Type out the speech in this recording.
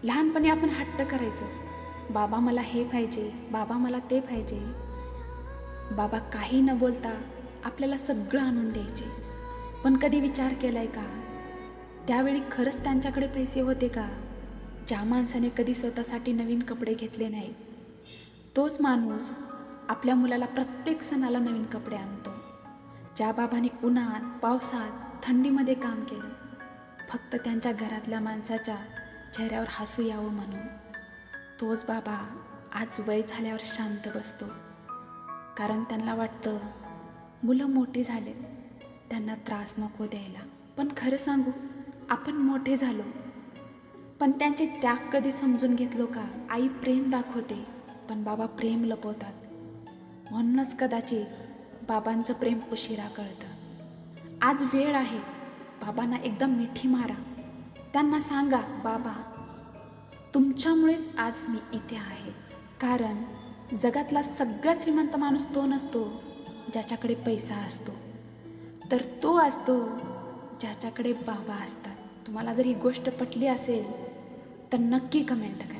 लहानपणी आपण हट्ट करायचो, बाबा मला हे पाहिजे, बाबा मला ते पाहिजे. बाबा काही न बोलता आपल्याला सगळं आणून द्यायचे. पण कधी विचार केलाय का, त्यावेळी खरंच त्यांच्याकडे पैसे होते का? ज्या माणसाने कधी स्वतःसाठी नवीन कपडे घेतले नाहीत, तोच माणूस आपल्या मुलाला प्रत्येक सणाला नवीन कपडे आणतो. ज्या बाबाने उन्हात, पावसात, थंडीमध्ये काम केलं, फक्त त्यांच्या घरातल्या माणसाच्या चेहऱ्यावर हसू यावं म्हणून, तोच बाबा आज वय झाल्यावर शांत बसतो. कारण त्यांना वाटतं मुलं मोठी झालेत, त्यांना त्रास नको द्यायला. पण खरं सांगू, आपण मोठे झालो, पण त्यांचे त्याग कधी समजून घेतलो का? आई प्रेम दाखवते, पण बाबा प्रेम लपवतात. म्हणूनच कदाचित बाबांचं प्रेम उशिरा कळतं. आज वेळ आहे, बाबांना एकदम मिठी मारा. त्यांना सांगा, बाबा तुमच्यामुळेच आज मी इथे आहे. कारण जगातला सगळ्यात श्रीमंत माणूस तो नसतो ज्याच्याकडे पैसा असतो, तर तो असतो ज्याच्याकडे बाबा असतात. तुम्हाला जर ही गोष्ट पटली असेल तर नक्की कमेंट करा.